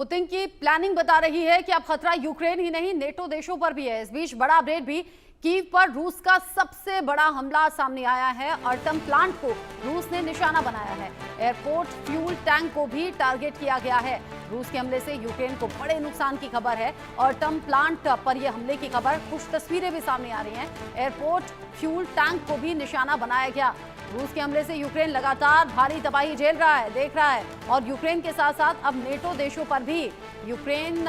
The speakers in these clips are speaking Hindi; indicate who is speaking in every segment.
Speaker 1: पुतिन की प्लानिंग बता रही है कि अब खतरा यूक्रेन ही नहीं नेटो देशों पर भी है। इस बीच बड़ा अपडेट भी, कीव पर रूस का सबसे बड़ा हमला सामने आया है। अर्टम प्लांट को रूस ने निशाना बनाया है। एयरपोर्ट फ्यूल टैंक को भी टारगेट किया गया है। रूस के हमले से यूक्रेन को बड़े नुकसान की खबर है। अर्टम प्लांट पर यह हमले की खबर, कुछ तस्वीरें भी सामने आ रही हैं। एयरपोर्ट फ्यूल टैंक को भी निशाना बनाया गया। रूस के हमले से यूक्रेन लगातार भारी तबाही झेल रहा है, देख रहा है। और यूक्रेन के साथ साथ अब नेटो देशों पर भी, यूक्रेन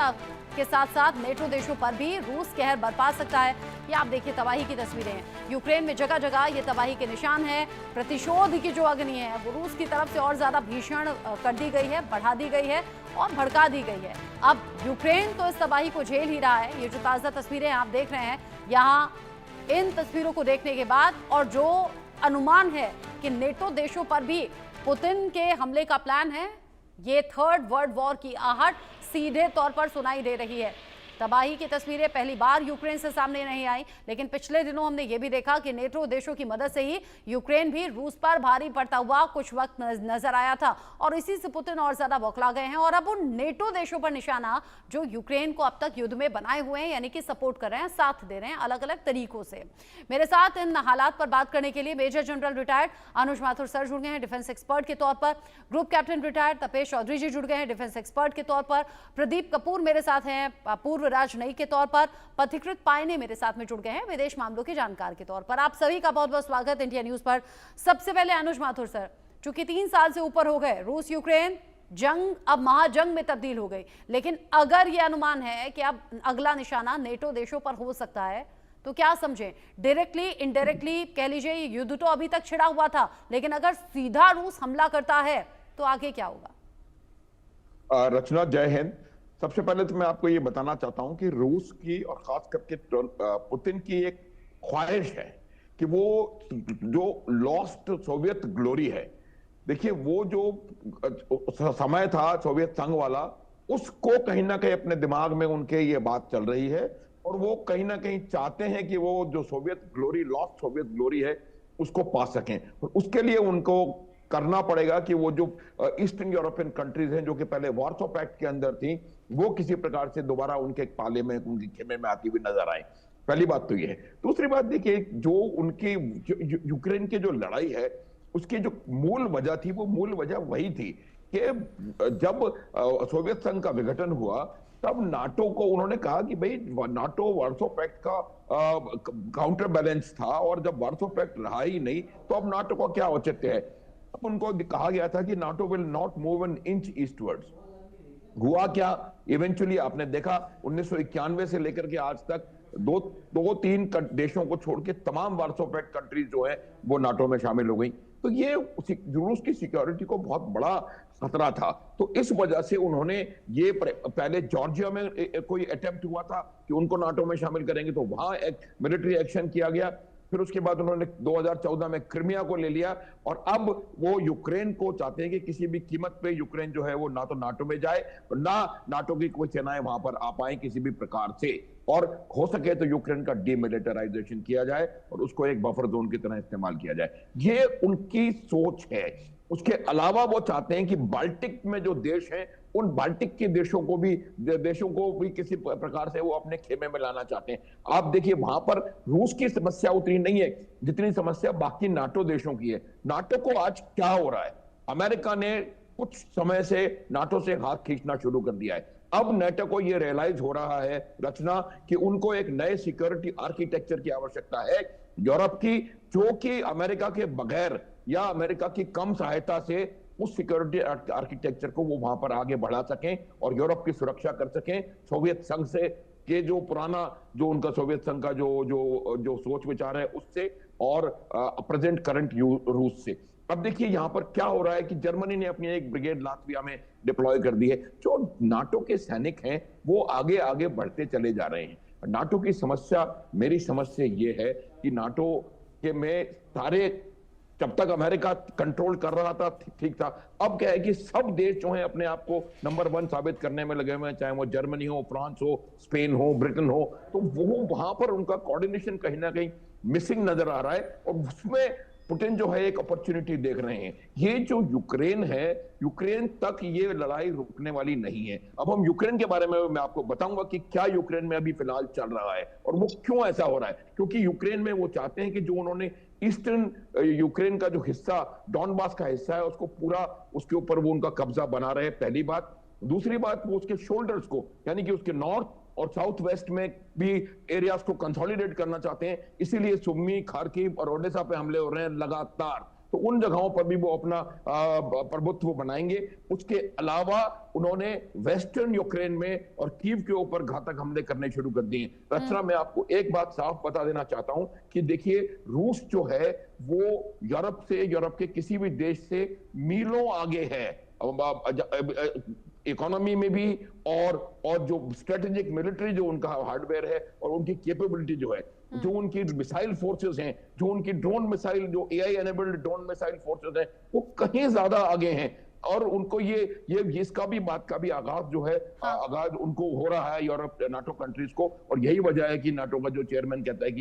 Speaker 1: के साथ साथ नेटो देशों पर भी रूस कहर बरपा सकता है। ये आप देखिए तबाही की तस्वीरें हैं। यूक्रेन में जगह जगह ये तबाही के निशान हैं। प्रतिशोध की जो अग्नि है वो रूस की तरफ से और ज्यादा भीषण कर दी गई है, बढ़ा दी गई है और भड़का दी गई है। अब यूक्रेन तो इस तबाही को झेल ही रहा है। ये जो ताजा तस्वीरें आप देख रहे हैं यहाँ, इन तस्वीरों को देखने के बाद और जो अनुमान है कि नेटो देशों पर भी पुतिन के हमले का प्लान है, ये थर्ड वर्ल्ड वॉर की आहट सीधे तौर पर सुनाई दे रही है। तबाही की तस्वीरें पहली बार यूक्रेन से सामने नहीं आई, लेकिन पिछले दिनों हमने ये भी देखा कि नेटो देशों की मदद से ही यूक्रेन भी रूस पर भारी पड़ता हुआ कुछ वक्त नजर आया था। और इसी से पुतिन और ज्यादा बौखला गए हैं और अब उन नेटो देशों पर निशाना जो यूक्रेन को अब तक युद्ध में बनाए हुए हैं, यानी कि सपोर्ट कर रहे हैं, साथ दे रहे हैं अलग अलग तरीकों से। मेरे साथ इन हालात पर बात करने के लिए major general retired Anuj Mathur sir जुड़ गए हैं डिफेंस एक्सपर्ट के तौर पर। Group captain retired Tapesh Chaudhary ji जुड़ गए हैं डिफेंस एक्सपर्ट के तौर पर। प्रदीप कपूर मेरे साथ हैं पूर्व राजनयिक के तौर पर। पथिकृत पायने मेरे साथ में जुड़ गए हैं विदेश मामलों के जानकार के तौर पर। आप सभी का बहुत बहुत स्वागत इंडिया न्यूज पर। सबसे पहले अनुज माथुर सर, चूंकि 3 साल से ऊपर हो गए, रूस यूक्रेन जंग अब महाजंग में तब्दील हो गई, लेकिन अगर यह अनुमान है कि अब अगला निशाना नेटो देशों पर हो सकता है, तो क्या समझें? डायरेक्टली इनडायरेक्टली कह लीजिए, युद्ध तो अभी तक छिड़ा हुआ था, लेकिन अगर सीधा रूस हमला करता है तो आगे क्या होगा?
Speaker 2: रचना, जय हिंद। सबसे पहले तो मैं आपको ये बताना चाहता हूं कि रूस की और खास करके पुतिन की एक ख्वाहिश है कि वो जो लॉस्ट सोवियत ग्लोरी है, देखिए वो जो समय था सोवियत संघ वाला, उसको कहीं ना कहीं अपने दिमाग में उनके ये बात चल रही है और वो कहीं ना कहीं चाहते हैं कि वो जो Soviet glory, lost Soviet glory है, उसको पा सकें। और उसके लिए उनको करना पड़ेगा कि वो जो ईस्टर्न यूरोपियन कंट्रीज हैं जो कि पहले वार्सो पैक्ट के अंदर थी, वो किसी प्रकार से दोबारा उनके पाले में, उनके खेमे में आती हुई नजर आए। पहली बात तो ये है। दूसरी बात देखिए, जो उनकी यूक्रेन की जो लड़ाई है, उसकी जो मूल वजह थी, वो मूल वजह वही थी कि जब सोवियत संघ का विघटन हुआ, तब नाटो को उन्होंने कहा कि भाई नाटो वार्सो पैक्ट का काउंटर बैलेंस था और जब वार्सो पैक्ट रहा ही नहीं तो अब नाटो का क्या औचित्य है। अब उनको कहा गया था कि NATO will not move an inch eastwards. हुआ क्या? इवेंचुअली आपने देखा 1991 से लेकर के आज तक दो तीन देशों को छोड़ के तमाम वार्सो पैक्ट कंट्रीज जो है वो नाटो में शामिल हो गई। तो ये रूस की सिक्योरिटी को बहुत बड़ा खतरा था। तो इस वजह से उन्होंने ये पहले जॉर्जिया में कोई अटेम्प्ट हुआ था कि उनको नाटो में शामिल करेंगे, तो वहां एक मिलिट्री एक्शन किया गया। फिर उसके बाद उन्होंने 2014 में क्रिमिया को ले लिया और अब वो यूक्रेन को चाहते हैं कि किसी भी कीमत पे यूक्रेन जो है वो ना तो नाटो में जाए और ना नाटो की कोई सेनाएं वहां पर आ पाए किसी भी प्रकार से, और हो सके तो यूक्रेन का डीमिलिटराइजेशन किया जाए और उसको एक बफर जोन की तरह इस्तेमाल किया जाए। ये उनकी सोच है। उसके अलावा वो चाहते हैं कि बाल्टिक में जो देश हैं, उन बाल्टिक के देशों को भी किसी प्रकार से वो अपने खेमे में लाना चाहते हैं। आप देखिए वहां पर रूस की समस्या उतनी नहीं है जितनी समस्या बाकी नाटो देशों की है। नाटो को आज क्या हो रहा है? अमेरिका ने कुछ समय से नाटो से हाथ खींचना शुरू कर दिया है। अब नाटो को यह रियलाइज हो रहा है, रचना, कि उनको एक नए सिक्योरिटी आर्किटेक्चर की आवश्यकता है यूरोप की, जो कि अमेरिका के बगैर या अमेरिका की कम सहायता से उस सिक्योरिटी आर्किटेक्चर को वो वहां पर आगे बढ़ा सकें और यूरोप की सुरक्षा कर सकें सोवियत संघ से, के जो पुराना जो उनका सोवियत संघ का जो जो जो सोच विचार है उससे, और प्रेजेंट करंट रूस से। अब देखिए यहां पर क्या हो रहा है कि जर्मनी ने अपनी एक ब्रिगेड लातविया में डिप्लॉय कर दी है। जो नाटो के सैनिक हैं वो आगे आगे बढ़ते चले जा रहे हैं। नाटो की समस्या, मेरी समझ से ये है कि नाटो के में सारे, जब तक अमेरिका कंट्रोल कर रहा था ठीक था, अब क्या है कि सब देश जो हैं अपने आप को नंबर 1 साबित करने में लगे हुए हैं, चाहे वो जर्मनी हो, फ्रांस हो, स्पेन हो, ब्रिटेन हो। तो वो वहां पर उनका कोऑर्डिनेशन कहीं ना कहीं मिसिंग नजर आ रहा है और उसमें पुतिन जो है एक अपॉर्चुनिटी देख रहे हैं। ये जो यूक्रेन है, यूक्रेन तक ये लड़ाई रुकने वाली नहीं है। अब हम यूक्रेन के बारे में मैं आपको बताऊंगा कि क्या यूक्रेन में अभी फिलहाल चल रहा है और वो क्यों ऐसा हो रहा है। क्योंकि यूक्रेन में वो चाहते हैं कि जो उन्होंने ईस्टर्न यूक्रेन का जो हिस्सा, डॉनबास का हिस्सा है, उसको पूरा, उसके ऊपर वो उनका कब्जा बना रहे, पहली बात। दूसरी बात, वो उसके शोल्डर्स को, यानी कि उसके नॉर्थ और साउथ वेस्ट में भी एरियाज को कंसोलिडेट करना चाहते हैं। इसीलिए सुमी, खार्किव और ओडेसा पे हमले हो रहे हैं लगातार। तो उन जगहों पर भी वो अपना प्रभुत्व बनाएंगे। उसके अलावा उन्होंने वेस्टर्न यूक्रेन में और कीव के ऊपर घातक हमले करने शुरू कर दिए। रचना, मैं आपको एक बात साफ बता देना चाहता हूं कि देखिए, रूस जो है वो यूरोप के किसी भी देश से मीलों आगे है, इकोनॉमी में भी और जो स्ट्रेटेजिक मिलिट्री जो उनका हार्डवेयर है और उनकी कैपेबिलिटी जो है, जो उनकी मिसाइल फोर्सेस हैं, जो उनकी ड्रोन मिसाइल, जो AI enabled drone missile forces हैं, वो कहीं ज्यादा आगे हैं। और उनको ये इसका भी बात का भी आगाज जो है, आगाज उनको हो रहा है यूरोप, नाटो कंट्रीज को। और यही वजह है कि नाटो का जो चेयरमैन कहता है कि